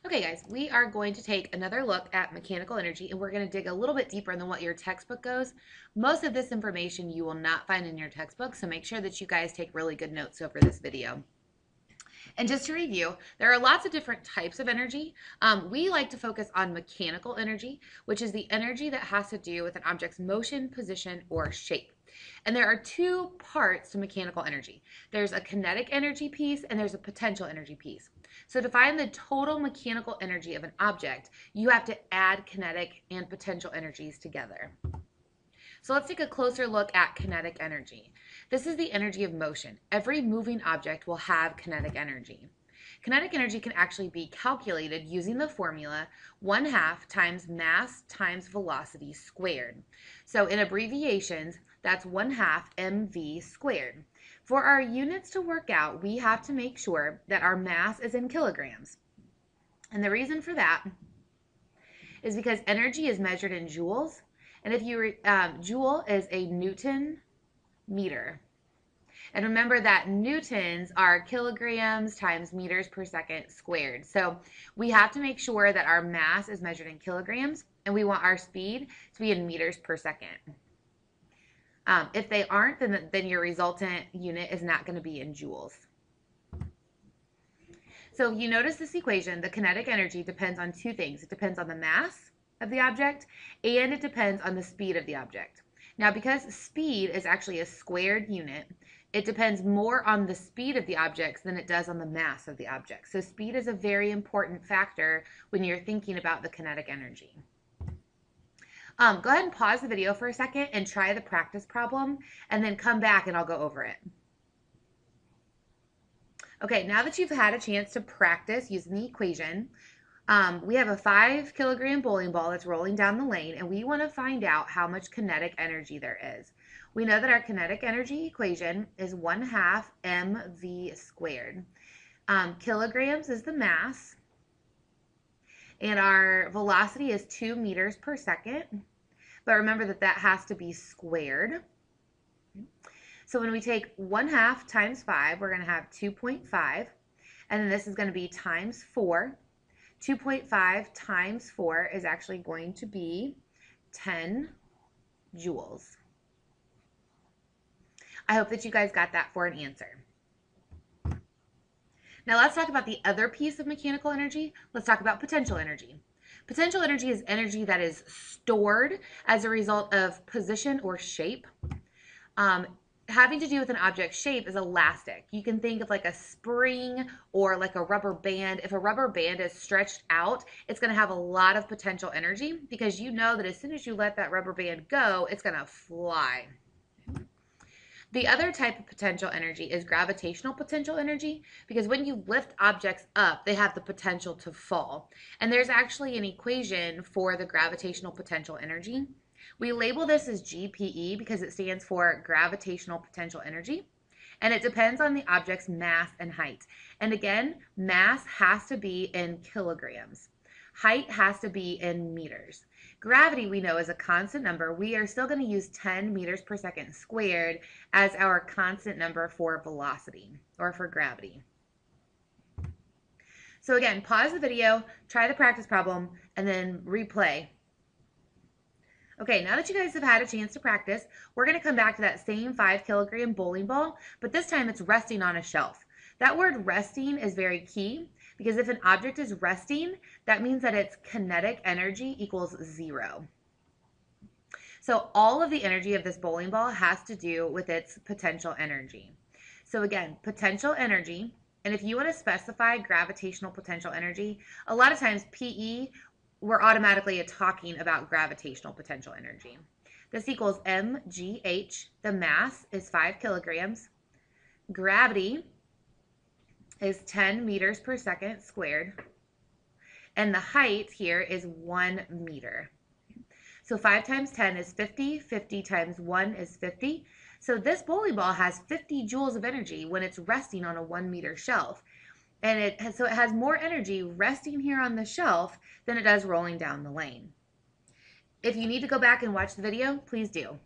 Okay, guys, we are going to take another look at mechanical energy, and we're going to dig a little bit deeper than what your textbook goes. Most of this information you will not find in your textbook, so make sure that you guys take really good notes over this video. And just to review, there are lots of different types of energy. We like to focus on mechanical energy, which is the energy that has to do with an object's motion, position, or shape. And there are two parts to mechanical energy. There's a kinetic energy piece and there's a potential energy piece. So to find the total mechanical energy of an object, you have to add kinetic and potential energies together. So let's take a closer look at kinetic energy. This is the energy of motion. Every moving object will have kinetic energy. Kinetic energy can actually be calculated using the formula 1/2 times mass times velocity squared. So in abbreviations, that's 1/2 mv squared. For our units to work out, we have to make sure that our mass is in kilograms. And the reason for that is because energy is measured in joules. And if you, joule is a Newton meter. And remember that newtons are kilograms times meters per second squared. So we have to make sure that our mass is measured in kilograms, and we want our speed to be in meters per second. If they aren't, then your resultant unit is not going to be in joules. So if you notice this equation, the kinetic energy depends on two things. It depends on the mass of the object, and it depends on the speed of the object. Now, because speed is actually a squared unit, it depends more on the speed of the objects than it does on the mass of the object. So speed is a very important factor when you're thinking about the kinetic energy. Go ahead and pause the video for a second and try the practice problem, and then come back and I'll go over it. Okay, now that you've had a chance to practice using the equation, we have a 5-kilogram bowling ball that's rolling down the lane, and we want to find out how much kinetic energy there is. We know that our kinetic energy equation is 1/2 mv squared. Kilograms is the mass, and our velocity is 2 meters per second. But remember that that has to be squared. So when we take 1/2 times 5, we're going to have 2.5, and then this is going to be times 4. 2.5 times 4 is actually going to be 10 joules. I hope that you guys got that for an answer. Now let's talk about the other piece of mechanical energy. Let's talk about potential energy. Potential energy is energy that is stored as a result of position or shape. Having to do with an object's shape is elastic. You can think of like a spring or like a rubber band. If a rubber band is stretched out, it's going to have a lot of potential energy, because you know that as soon as you let that rubber band go, it's going to fly. The other type of potential energy is gravitational potential energy, because when you lift objects up, they have the potential to fall. And there's actually an equation for the gravitational potential energy. We label this as KeandPE because it stands for gravitational potential energy, and it depends on the object's mass and height. And again, mass has to be in kilograms. Height has to be in meters. Gravity, we know, is a constant number. We are still going to use 10 meters per second squared as our constant number for velocity, or for gravity. So again, pause the video, try the practice problem, and then replay. Okay, now that you guys have had a chance to practice, we're going to come back to that same 5-kilogram bowling ball, but this time it's resting on a shelf. That word resting is very key, because if an object is resting, that means that its kinetic energy equals 0. So all of the energy of this bowling ball has to do with its potential energy. So again, potential energy, and if you want to specify gravitational potential energy, a lot of times PE, we're automatically talking about gravitational potential energy. This equals mgh. The mass is 5 kilograms. Gravity is 10 meters per second squared. And the height here is 1 meter. So 5 times 10 is 50. 50 times 1 is 50. So this bowling ball has 50 joules of energy when it's resting on a 1-meter shelf. And so it has more energy resting here on the shelf than it does rolling down the lane. If you need to go back and watch the video, please do.